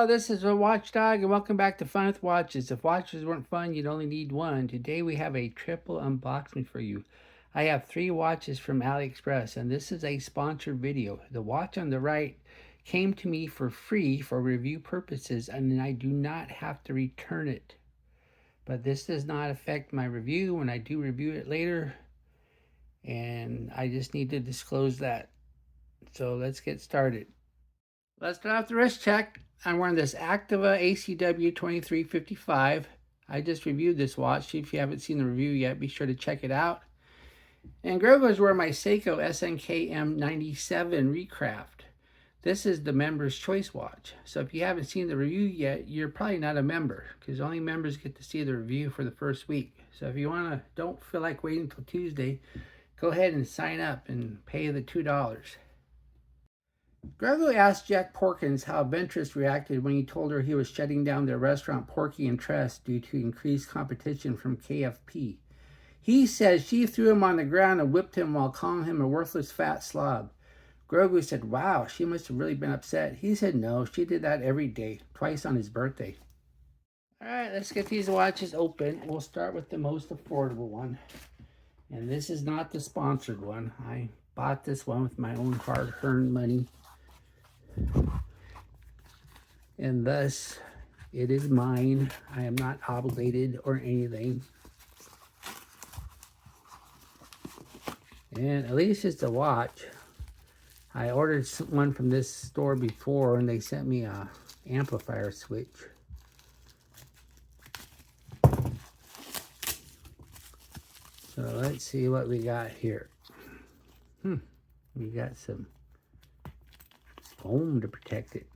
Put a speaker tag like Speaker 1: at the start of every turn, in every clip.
Speaker 1: Hello, this is a Watchdog, and welcome back to Fun with Watches. If watches weren't fun, you'd only need one. Today we have a triple unboxing for you. I have 3 watches from AliExpress, and this is a sponsored video. The watch on the right came to me for free for review purposes, and I do not have to return it. But this does not affect my review when I do review it later, and I just need to disclose that. So let's get started. Let's start off the wrist check. I'm wearing this Activa AD2099. I just reviewed this watch. If you haven't seen the review yet, be sure to check it out. And Grego is wearing my Seiko SNKM97 Recraft. This is the member's choice watch. So if you haven't seen the review yet, you're probably not a member, because only members get to see the review for the first week. So if you don't feel like waiting until Tuesday, go ahead and sign up and pay the $2. Grego asked Jack Porkins how Ventress reacted when he told her he was shutting down their restaurant Porky and Tress due to increased competition from KFP. He says she threw him on the ground and whipped him while calling him a worthless fat slob. Grego said, wow, she must have really been upset. He said no, she did that every day, twice on his birthday. Alright, let's get these watches open. We'll start with the most affordable one. And this is not the sponsored one. I bought this one with my own hard-earned money. And thus it is mine. I am not obligated or anything. And at least it's a watch. I ordered one from this store before and they sent me a amplifier switch. So let's see what we got here. We got some foam to protect it.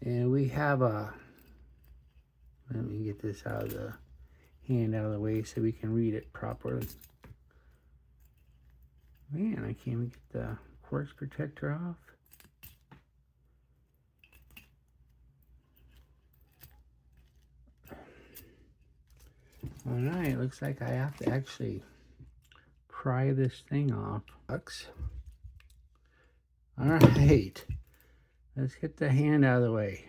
Speaker 1: And we have let me get this out of the hand out of the way so we can read it properly. Man, I can't even get the quartz protector off. Alright, looks like I have to actually pry this thing off. Alright, let's get the hand out of the way.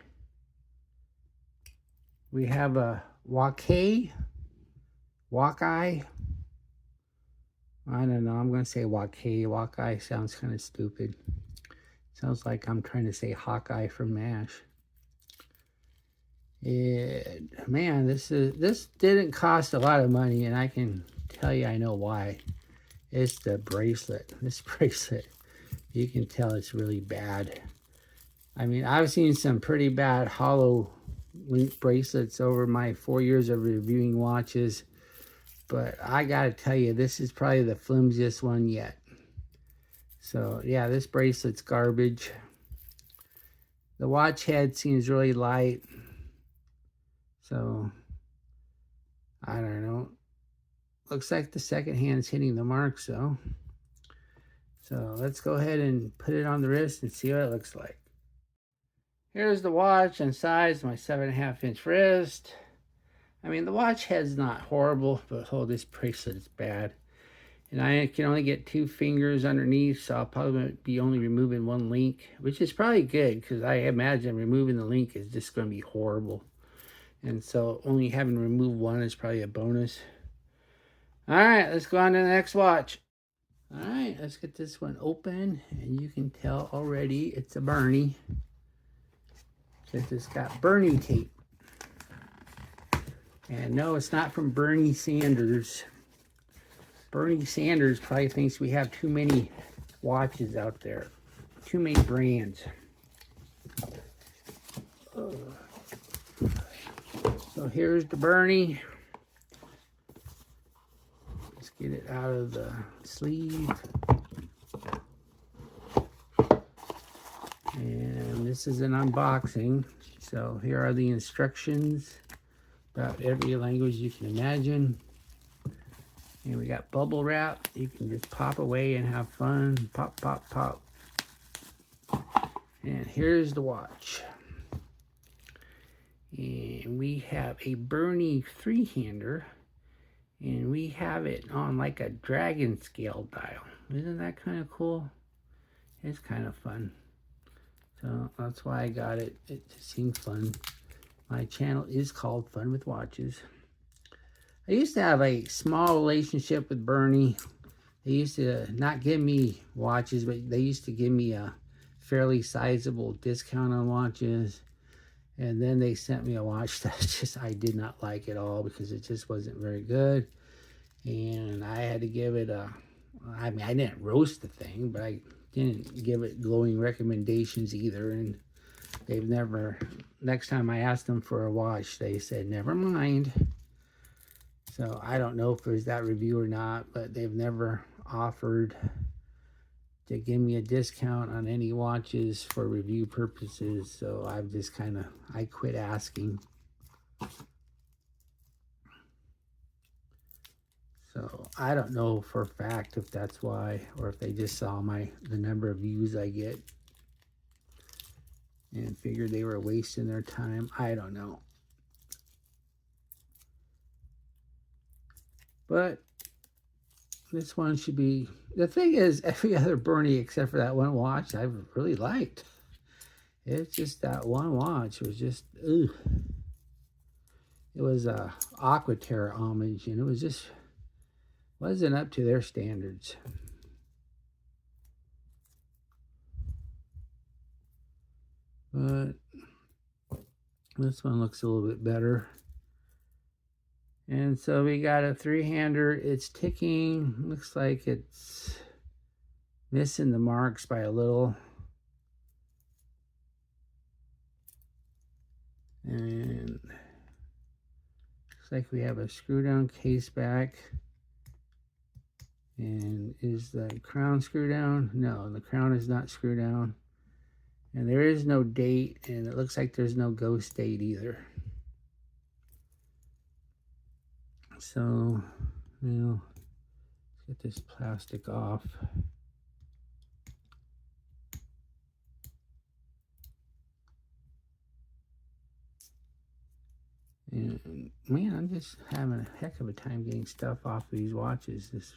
Speaker 1: We have a WOKAi. I don't know, I'm going to say WOKAi. WOKAi sounds kind of stupid. Sounds like I'm trying to say Hawkeye from MASH. Man, this didn't cost a lot of money, and I can tell you I know why. It's the bracelet. This bracelet, you can tell it's really bad. I mean, I've seen some pretty bad hollow link bracelets over my 4 years of reviewing watches, but I gotta tell you, this is probably the flimsiest one yet. So yeah, this bracelet's garbage. The watch head seems really light. So, I don't know. Looks like the second hand's hitting the marks though. So let's go ahead and put it on the wrist and see what it looks like. Here's the watch and size, my 7.5-inch wrist. I mean, the watch head's not horrible, but oh, this bracelet is bad. And I can only get 2 fingers underneath, so I'll probably be only removing 1 link, which is probably good because I imagine removing the link is just going to be horrible. And so only having to remove 1 is probably a bonus. Alright, let's go on to the next watch. Alright, let's get this one open. And you can tell already it's a Berny. Because it's got Berny tape. And no, it's not from Bernie Sanders. Bernie Sanders probably thinks we have too many watches out there. Too many brands. So here's the Berny. Let's get it out of the sleeve. And this is an unboxing. So here are the instructions about every language you can imagine. And we got bubble wrap. You can just pop away and have fun. Pop, pop, pop. And here's the watch. And we have a Berny 3-hander. And we have it on like a dragon scale dial. Isn't that kind of cool? It's kind of fun. So that's why I got it. It just seemed fun. My channel is called Fun with Watches. I used to have a small relationship with Bernie. They used to not give me watches, but they used to give me a fairly sizable discount on watches. And then they sent me a watch that I did not like at all because it just wasn't very good. And I had to give it I mean, I didn't roast the thing, but I didn't give it glowing recommendations either. And they've never, next time I asked them for a watch, they said, never mind. So I don't know if it was that review or not, but they've never offered to give me a discount on any watches for review purposes. So I've just I quit asking. So I don't know for a fact if that's why, or if they just saw the number of views I get and figured they were wasting their time. I don't know. But this one should be, the thing is, every other Bernie except for that one watch I've really liked. It's just that one watch was just, ugh. It was a Aquaterra homage, and it was just, wasn't up to their standards. But this one looks a little bit better. And so we got a 3-hander. It's ticking. Looks like it's missing the marks by a little. And looks like we have a screw down case back. And is the crown screw down? No, the crown is not screwed down. And there is no date, and it looks like there's no ghost date either. So, let's get this plastic off. And man, I'm just having a heck of a time getting stuff off of these watches. This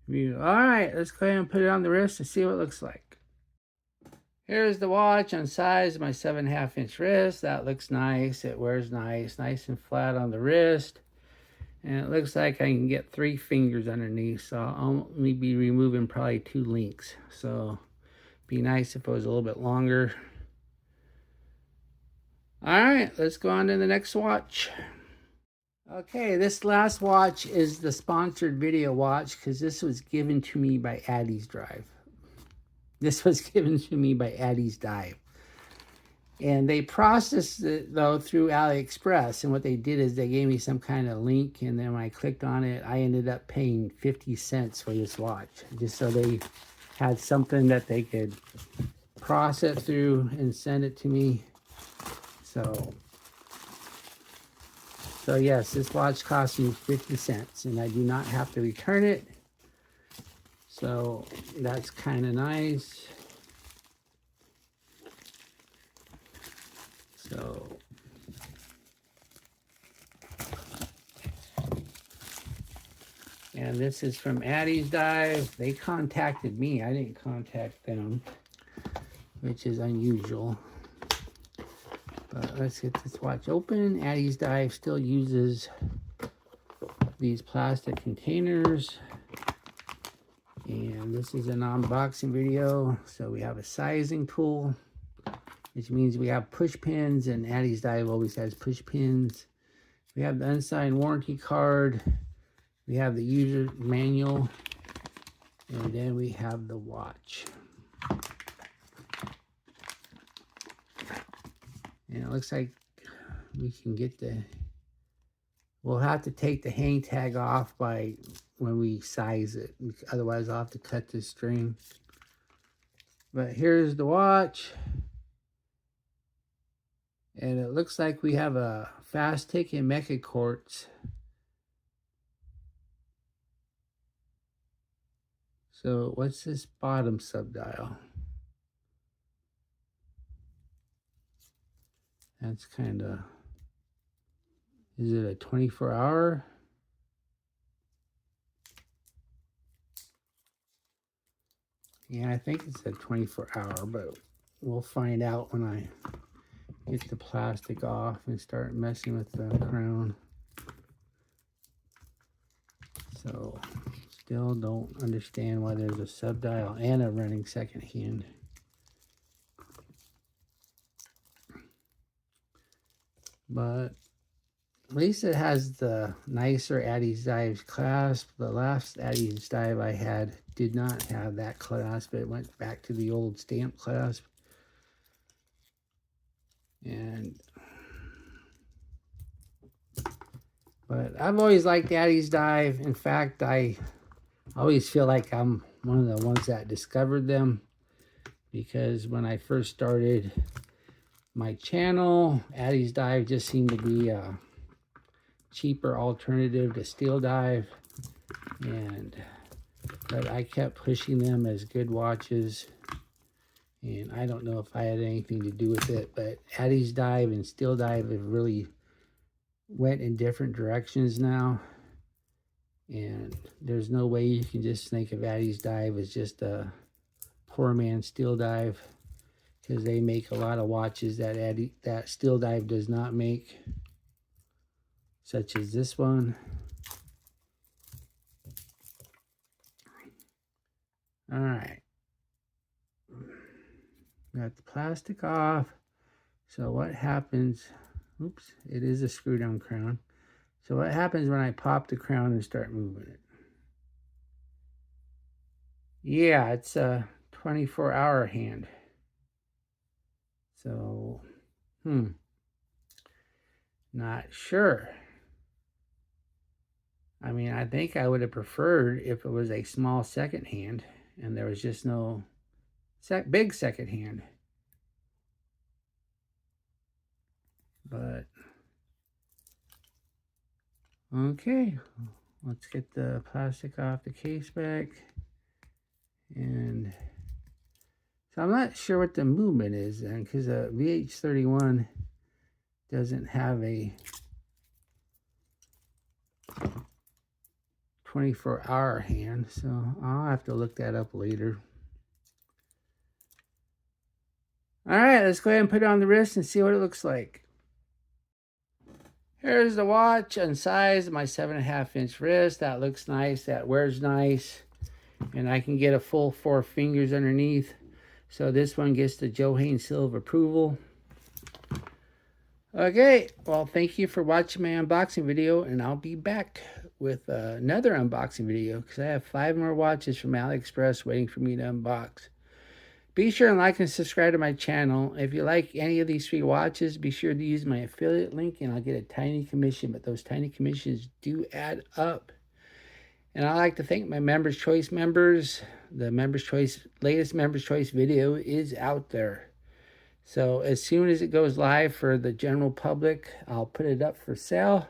Speaker 1: review. All right, let's go ahead and put it on the wrist and see what it looks like. Here's the watch on size of my 7.5 inch wrist. That looks nice. It wears nice and flat on the wrist. And it looks like I can get 3 fingers underneath, so I'll only be removing probably 2 links. So it'd be nice if it was a little bit longer. All right, let's go on to the next watch. Okay, this last watch is the sponsored video watch because this was given to me by Addiesdive. This was given to me by Addiesdive. And they processed it, though, through AliExpress. And what they did is they gave me some kind of link. And then when I clicked on it, I ended up paying 50 cents for this watch. Just so they had something that they could process through and send it to me. So yes, this watch cost me 50 cents. And I do not have to return it. So that's kind of nice. So and this is from Addiesdive. They contacted me. I didn't contact them, which is unusual. But let's get this watch open. Addiesdive still uses these plastic containers. And this is an unboxing video. So we have a sizing tool, which means we have push pins, and Addiesdive always has push pins. We have the unsigned warranty card. We have the user manual. And then we have the watch. And it looks like we can get we'll have to take the hang tag off when we size it. Otherwise, I'll have to cut this string. But here's the watch. And it looks like we have a fast ticking mecha quartz. So what's this bottom subdial? That's kind of, is it a 24-hour? Yeah, I think it's a 24-hour, but we'll find out when I get the plastic off and start messing with the crown. So, still don't understand why there's a sub-dial and a running second hand. But at least it has the nicer Addiesdive clasp. The last Addiesdive I had did not have that clasp. It went back to the old stamp clasp. But I've always liked Addiesdive. In fact, I always feel like I'm one of the ones that discovered them, because when I first started my channel, Addiesdive just seemed to be a cheaper alternative to Steel Dive, but I kept pushing them as good watches, and I don't know if I had anything to do with it, but Addiesdive and Steel Dive have really went in different directions now, and there's no way you can just think of Addiesdive as just a poor man's Steel Dive, because they make a lot of watches that Steel Dive does not make, such as this one. All right, got the plastic off. So what happens? Oops, it is a screw down crown. So what happens when I pop the crown and start moving it? Yeah, it's a 24-hour hand. So, not sure. I mean, I think I would have preferred if it was a small second hand and there was just no big second hand. But, okay, let's get the plastic off the case back. And so I'm not sure what the movement is then, because a VH31 doesn't have a 24-hour hand, so I'll have to look that up later. All right, let's go ahead and put it on the wrist and see what it looks like. Here's the watch unsized, my 7.5-inch wrist. That looks nice, that wears nice, and I can get a full 4 fingers underneath. So this one gets the Johann seal of approval. Okay, well, thank you for watching my unboxing video, and I'll be back with another unboxing video, because I have 5 more watches from AliExpress waiting for me to unbox. Be sure and like and subscribe to my channel. If you like any of these 3 watches, be sure to use my affiliate link and I'll get a tiny commission, but those tiny commissions do add up. And I'd like to thank my Members Choice members. The latest Members Choice video is out there. So as soon as it goes live for the general public, I'll put it up for sale.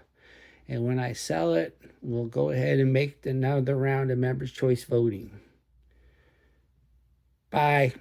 Speaker 1: And when I sell it, we'll go ahead and make another round of Members Choice voting. Bye.